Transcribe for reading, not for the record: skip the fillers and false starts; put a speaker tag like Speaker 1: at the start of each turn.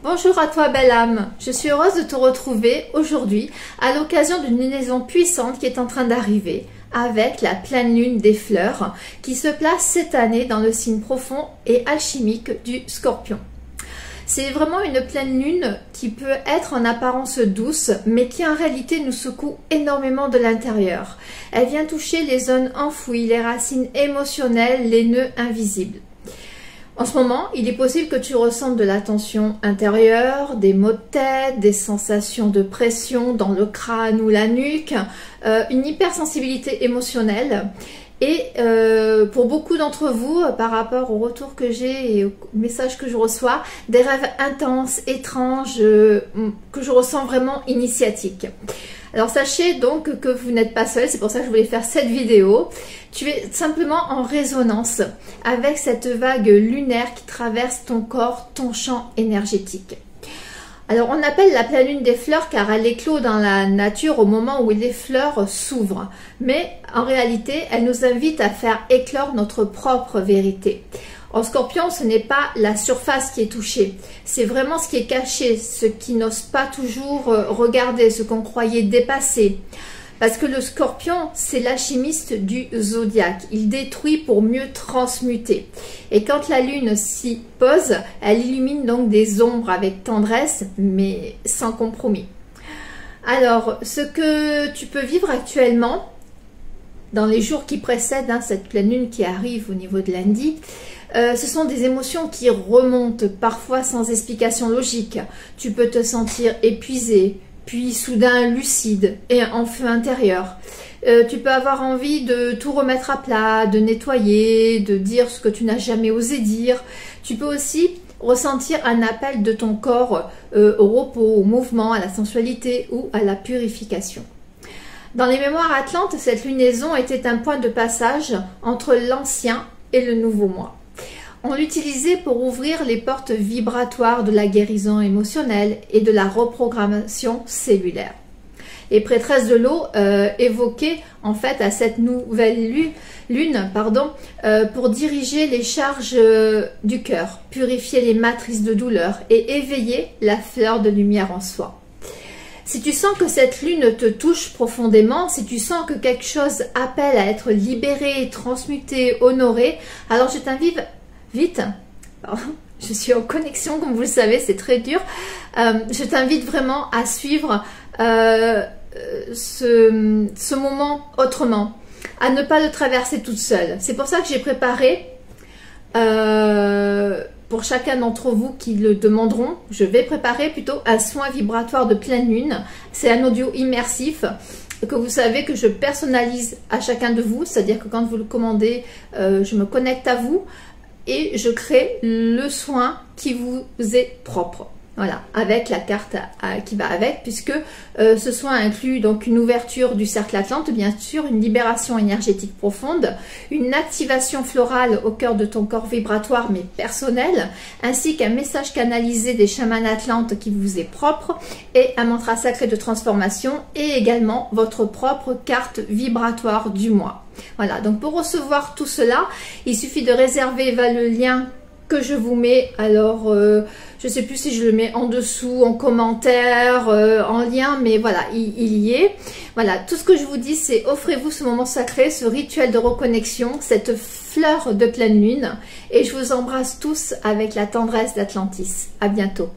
Speaker 1: Bonjour à toi belle âme, je suis heureuse de te retrouver aujourd'hui à l'occasion d'une lunaison puissante qui est en train d'arriver avec la pleine lune des fleurs qui se place cette année dans le signe profond et alchimique du Scorpion. C'est vraiment une pleine lune qui peut être en apparence douce mais qui en réalité nous secoue énormément de l'intérieur. Elle vient toucher les zones enfouies, les racines émotionnelles, les nœuds invisibles. En ce moment, il est possible que tu ressentes de la tension intérieure, des maux de tête, des sensations de pression dans le crâne ou la nuque, une hypersensibilité émotionnelle. Et pour beaucoup d'entre vous, par rapport au retour que j'ai et aux messages que je reçois, des rêves intenses, étranges, que je ressens vraiment initiatiques. Alors sachez donc que vous n'êtes pas seul, c'est pour ça que je voulais faire cette vidéo. Tu es simplement en résonance avec cette vague lunaire qui traverse ton corps, ton champ énergétique. Alors on appelle la pleine lune des fleurs car elle éclot dans la nature au moment où les fleurs s'ouvrent. Mais en réalité, elle nous invite à faire éclore notre propre vérité. En Scorpion, ce n'est pas la surface qui est touchée, c'est vraiment ce qui est caché, ce qui n'ose pas toujours regarder, ce qu'on croyait dépasser. Parce que le Scorpion, c'est l'alchimiste du zodiaque, il détruit pour mieux transmuter. Et quand la lune s'y pose, elle illumine donc des ombres avec tendresse, mais sans compromis. Alors, ce que tu peux vivre actuellement, dans les jours qui précèdent cette pleine lune qui arrive au niveau de lundi, ce sont des émotions qui remontent parfois sans explication logique. Tu peux te sentir épuisé, puis soudain lucide et en feu intérieur. Tu peux avoir envie de tout remettre à plat, de nettoyer, de dire ce que tu n'as jamais osé dire. Tu peux aussi ressentir un appel de ton corps au repos, au mouvement, à la sensualité ou à la purification. Dans les mémoires atlantes, cette lunaison était un point de passage entre l'ancien et le nouveau moi. On l'utilisait pour ouvrir les portes vibratoires de la guérison émotionnelle et de la reprogrammation cellulaire. Les prêtresses de l'eau évoquaient en fait à cette nouvelle lune pour diriger les charges du cœur, purifier les matrices de douleur et éveiller la fleur de lumière en soi. Si tu sens que cette lune te touche profondément, si tu sens que quelque chose appelle à être libéré, transmuté, honoré, alors je t'invite vite, je suis en connexion comme vous le savez, c'est très dur, je t'invite vraiment à suivre ce moment autrement, à ne pas le traverser toute seule. C'est pour ça que j'ai préparé, pour chacun d'entre vous qui le demanderont, je vais préparer plutôt un soin vibratoire de pleine lune. C'est un audio immersif que vous savez que je personnalise à chacun de vous, c'est-à-dire que quand vous le commandez, je me connecte à vous et je crée le soin qui vous est propre. Voilà, avec la carte qui va avec, puisque ce soin inclut donc une ouverture du cercle Atlante, bien sûr, une libération énergétique profonde, une activation florale au cœur de ton corps vibratoire mais personnel, ainsi qu'un message canalisé des chamans Atlantes qui vous est propre, et un mantra sacré de transformation, et également votre propre carte vibratoire du mois. Voilà, donc pour recevoir tout cela, il suffit de réserver le lien que je vous mets, alors je sais plus si je le mets en dessous, en commentaire, en lien, mais voilà, il y est. Voilà, tout ce que je vous dis, c'est offrez-vous ce moment sacré, ce rituel de reconnexion, cette fleur de pleine lune, et je vous embrasse tous avec la tendresse d'Atlantis. À bientôt.